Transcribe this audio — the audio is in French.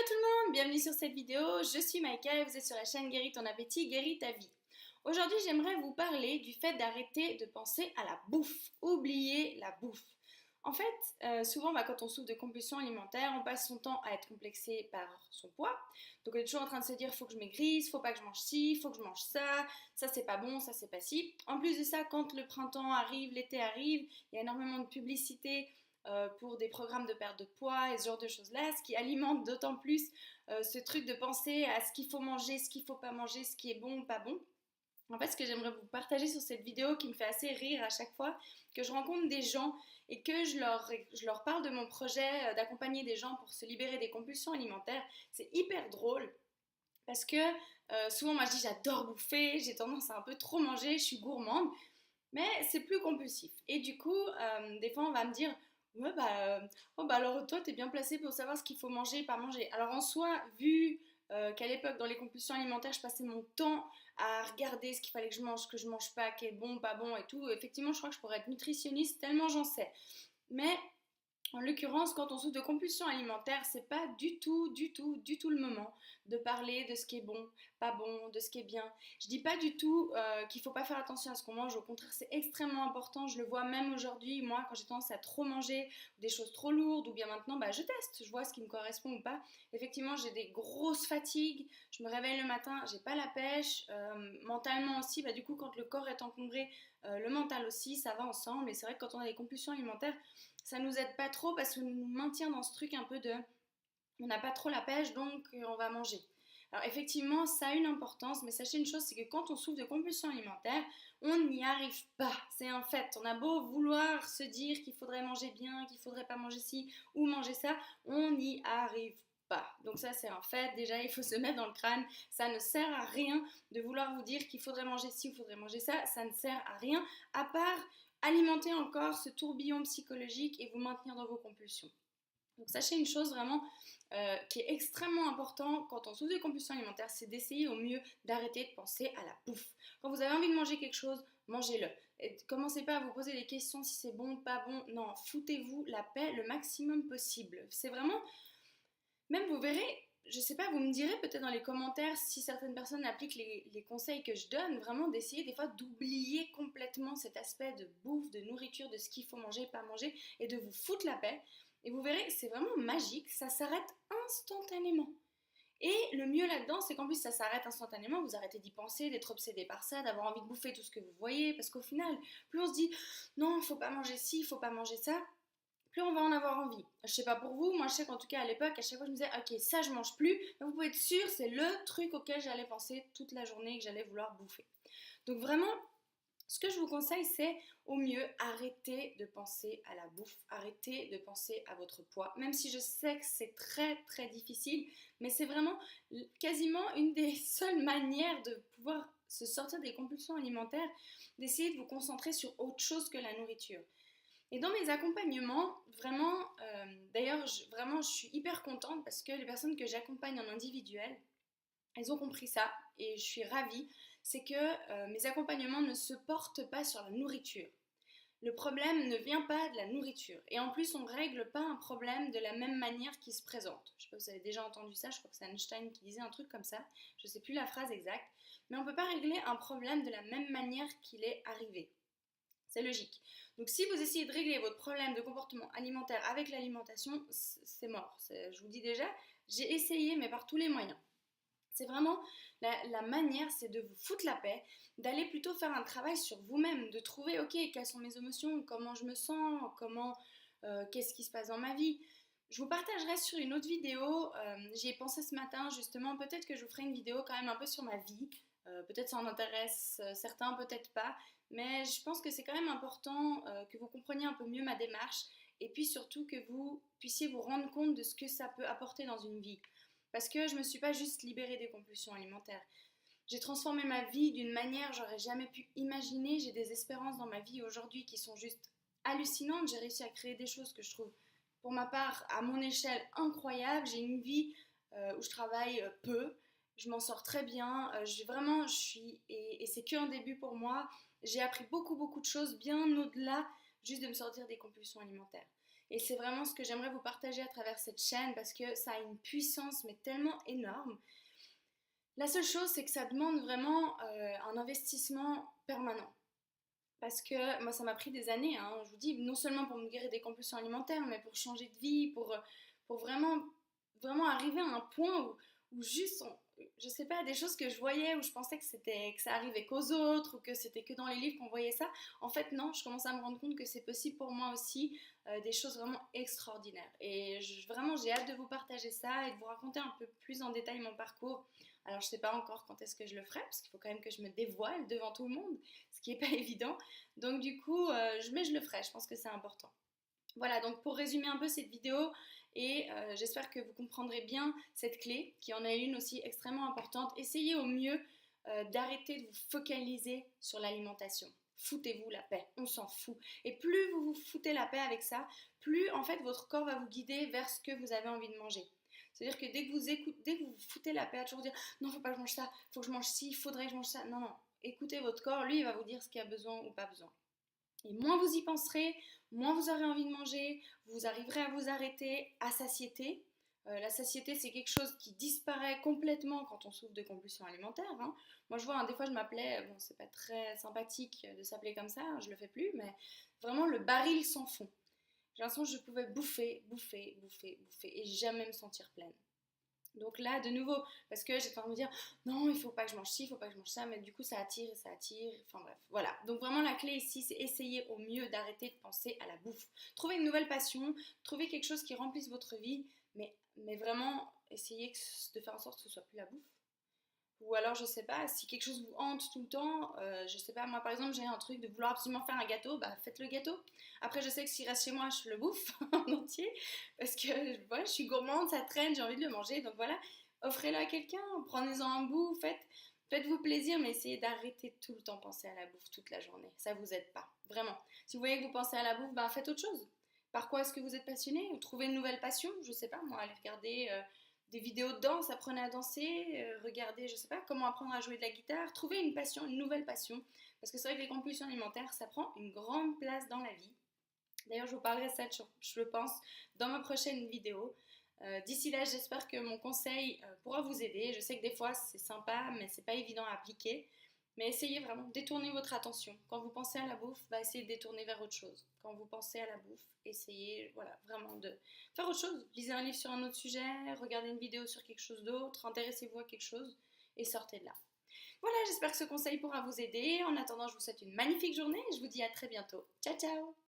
tout le monde, bienvenue sur cette vidéo, je suis Maïka et vous êtes sur la chaîne Guéris ton appétit, guéris ta vie. Aujourd'hui j'aimerais vous parler du fait d'arrêter de penser à la bouffe, oublier la bouffe. En fait, souvent quand on souffre de compulsion alimentaire, on passe son temps à être complexé par son poids. Donc on est toujours en train de se dire faut que je maigrisse, faut pas que je mange ci, faut que je mange ça c'est pas bon, ça c'est pas ci. En plus de ça, quand le printemps arrive, l'été arrive, il y a énormément de publicité pour des programmes de perte de poids et ce genre de choses-là, ce qui alimente d'autant plus ce truc de penser à ce qu'il faut manger, ce qu'il ne faut pas manger, ce qui est bon ou pas bon. En fait, ce que j'aimerais vous partager sur cette vidéo qui me fait assez rire à chaque fois, que je rencontre des gens et que je leur parle de mon projet d'accompagner des gens pour se libérer des compulsions alimentaires, c'est hyper drôle parce que souvent moi je dis j'adore bouffer, j'ai tendance à un peu trop manger, je suis gourmande, mais c'est plus compulsif. Et du coup, des fois on va me dire ouais, oh, alors toi, t'es bien placé pour savoir ce qu'il faut manger et pas manger. Alors en soi, vu qu'à l'époque, dans les compulsions alimentaires, je passais mon temps à regarder ce qu'il fallait que je mange pas, qui est bon, pas bon et tout, effectivement, je crois que je pourrais être nutritionniste tellement j'en sais. Mais en l'occurrence, quand on souffre de compulsion alimentaire, c'est pas du tout le moment de parler de ce qui est bon, pas bon, de ce qui est bien. Je dis pas du tout qu'il faut pas faire attention à ce qu'on mange, au contraire, c'est extrêmement important. Je le vois même aujourd'hui, moi, quand j'ai tendance à trop manger des choses trop lourdes, ou bien maintenant, je teste, je vois ce qui me correspond ou pas. Effectivement, j'ai des grosses fatigues, je me réveille le matin, j'ai pas la pêche, mentalement aussi, du coup, quand le corps est encombré, le mental aussi, ça va ensemble. Et c'est vrai que quand on a des compulsions alimentaires, ça nous aide pas trop parce que nous maintient dans ce truc un peu de on n'a pas trop la pêche donc on va manger. Alors effectivement ça a une importance, mais sachez une chose, c'est que quand on souffre de compulsion alimentaire, on n'y arrive pas, c'est un fait. On a beau vouloir se dire qu'il faudrait manger bien, qu'il faudrait pas manger ci ou manger ça, on n'y arrive pas. Donc ça c'est un fait, déjà il faut se mettre dans le crâne, ça ne sert à rien de vouloir vous dire qu'il faudrait manger ci ou il faudrait manger ça ne sert à rien, à part alimenter encore ce tourbillon psychologique et vous maintenir dans vos compulsions. Donc sachez une chose vraiment qui est extrêmement important quand on souffre de compulsions alimentaires, c'est d'essayer au mieux d'arrêter de penser à la bouffe. Quand vous avez envie de manger quelque chose, mangez-le. Et commencez pas à vous poser des questions si c'est bon, pas bon. Non, foutez-vous la paix le maximum possible. C'est vraiment, même vous verrez, je sais pas, vous me direz peut-être dans les commentaires si certaines personnes appliquent les conseils que je donne, vraiment d'essayer des fois d'oublier complètement cet aspect de bouffe, de nourriture, de ce qu'il faut manger, pas manger, et de vous foutre la paix. Et vous verrez, c'est vraiment magique, ça s'arrête instantanément. Et le mieux là-dedans, c'est qu'en plus ça s'arrête instantanément, vous arrêtez d'y penser, d'être obsédé par ça, d'avoir envie de bouffer tout ce que vous voyez, parce qu'au final, plus on se dit non, il faut pas manger ci, il faut pas manger ça, plus on va en avoir envie. Je sais pas pour vous, moi je sais qu'en tout cas à l'époque, à chaque fois je me disais ok ça je mange plus, mais vous pouvez être sûr c'est le truc auquel j'allais penser toute la journée et que j'allais vouloir bouffer. Donc vraiment, ce que je vous conseille c'est au mieux arrêtez de penser à la bouffe, arrêtez de penser à votre poids, même si je sais que c'est très très difficile, mais c'est vraiment quasiment une des seules manières de pouvoir se sortir des compulsions alimentaires, d'essayer de vous concentrer sur autre chose que la nourriture. Et dans mes accompagnements, vraiment, d'ailleurs, vraiment, je suis hyper contente parce que les personnes que j'accompagne en individuel, elles ont compris ça et je suis ravie. C'est que mes accompagnements ne se portent pas sur la nourriture. Le problème ne vient pas de la nourriture. Et en plus, on ne règle pas un problème de la même manière qu'il se présente. Je ne sais pas si vous avez déjà entendu ça, je crois que c'est Einstein qui disait un truc comme ça. Je ne sais plus la phrase exacte. Mais on ne peut pas régler un problème de la même manière qu'il est arrivé. C'est logique. Donc si vous essayez de régler votre problème de comportement alimentaire avec l'alimentation, c'est mort. Je vous dis déjà, j'ai essayé mais par tous les moyens. C'est vraiment la manière, c'est de vous foutre la paix, d'aller plutôt faire un travail sur vous-même, de trouver, ok, quelles sont mes émotions, comment je me sens, qu'est-ce qui se passe dans ma vie. Je vous partagerai sur une autre vidéo, j'y ai pensé ce matin justement, peut-être que je vous ferai une vidéo quand même un peu sur ma vie, peut-être ça en intéresse certains, peut-être pas, mais je pense que c'est quand même important que vous compreniez un peu mieux ma démarche et puis surtout que vous puissiez vous rendre compte de ce que ça peut apporter dans une vie. Parce que je ne me suis pas juste libérée des compulsions alimentaires. J'ai transformé ma vie d'une manière que j'aurais jamais pu imaginer. J'ai des espérances dans ma vie aujourd'hui qui sont juste hallucinantes. J'ai réussi à créer des choses que je trouve, pour ma part, à mon échelle, incroyables. J'ai une vie où je travaille peu. Je m'en sors très bien. Et c'est qu'un début pour moi. J'ai appris beaucoup de choses bien au-delà juste de me sortir des compulsions alimentaires. Et c'est vraiment ce que j'aimerais vous partager à travers cette chaîne parce que ça a une puissance mais tellement énorme. La seule chose, c'est que ça demande vraiment un investissement permanent. Parce que moi, ça m'a pris des années, hein, je vous dis, non seulement pour me guérir des compulsions alimentaires, mais pour changer de vie, pour vraiment, vraiment arriver à un point où juste, je sais pas, des choses que je voyais, où je pensais que ça arrivait qu'aux autres, ou que c'était que dans les livres qu'on voyait ça. En fait, non, je commence à me rendre compte que c'est possible pour moi aussi, des choses vraiment extraordinaires. Et vraiment, j'ai hâte de vous partager ça et de vous raconter un peu plus en détail mon parcours. Alors, je sais pas encore quand est-ce que je le ferai, parce qu'il faut quand même que je me dévoile devant tout le monde, ce qui n'est pas évident. Donc du coup, mais je le ferai, je pense que c'est important. Voilà, donc pour résumer un peu cette vidéo, et j'espère que vous comprendrez bien cette clé, qui en est une aussi extrêmement importante, essayez au mieux d'arrêter de vous focaliser sur l'alimentation. Foutez-vous la paix, on s'en fout. Et plus vous vous foutez la paix avec ça, plus en fait votre corps va vous guider vers ce que vous avez envie de manger. C'est-à-dire que dès que vous vous foutez la paix à toujours dire non, faut pas que je mange ça, faut que je mange ci, il faudrait que je mange ça. Non, non, écoutez votre corps, lui il va vous dire ce qu'il a besoin ou pas besoin. Et moins vous y penserez, moins vous aurez envie de manger, vous arriverez à vous arrêter à satiété. La satiété, c'est quelque chose qui disparaît complètement quand on souffre de compulsions alimentaires. Hein. Moi, je vois, hein, des fois, je m'appelais, bon, c'est pas très sympathique de s'appeler comme ça, hein, je le fais plus, mais vraiment, le baril sans fond. J'ai l'impression que je pouvais bouffer, bouffer, bouffer, bouffer, et jamais me sentir pleine. Donc là, de nouveau, parce que j'étais en train de me dire, non, il faut pas que je mange ci, il faut pas que je mange ça, mais du coup, ça attire et ça attire. Enfin bref, voilà. Donc vraiment, la clé ici, c'est essayer au mieux d'arrêter de penser à la bouffe. Trouvez une nouvelle passion, trouvez quelque chose qui remplisse votre vie, mais vraiment, essayez de faire en sorte que ce soit plus la bouffe. Ou alors, je sais pas, si quelque chose vous hante tout le temps, je sais pas, moi par exemple, j'ai un truc de vouloir absolument faire un gâteau, bah faites le gâteau. Après, je sais que s'il reste chez moi, je le bouffe en entier, parce que voilà, je suis gourmande, ça traîne, j'ai envie de le manger, donc voilà, offrez-le à quelqu'un, prenez-en un bout, faites-vous plaisir, mais essayez d'arrêter de tout le temps penser à la bouffe toute la journée, ça vous aide pas, vraiment. Si vous voyez que vous pensez à la bouffe, bah faites autre chose. Par quoi est-ce que vous êtes passionné? Trouvez une nouvelle passion, je sais pas, moi, allez regarder des vidéos de danse, apprenez à danser, regardez, je sais pas, comment apprendre à jouer de la guitare, trouvez une passion, une nouvelle passion, parce que c'est vrai que les compulsions alimentaires, ça prend une grande place dans la vie. D'ailleurs, je vous parlerai de ça, je le pense, dans ma prochaine vidéo. D'ici là, j'espère que mon conseil pourra vous aider. Je sais que des fois, c'est sympa, mais c'est pas évident à appliquer. Mais essayez vraiment, détournez votre attention. Quand vous pensez à la bouffe, bah, essayez de détourner vers autre chose. Quand vous pensez à la bouffe, essayez voilà, vraiment de faire autre chose. Lisez un livre sur un autre sujet, regardez une vidéo sur quelque chose d'autre, intéressez-vous à quelque chose et sortez de là. Voilà, j'espère que ce conseil pourra vous aider. En attendant, je vous souhaite une magnifique journée et je vous dis à très bientôt. Ciao, ciao!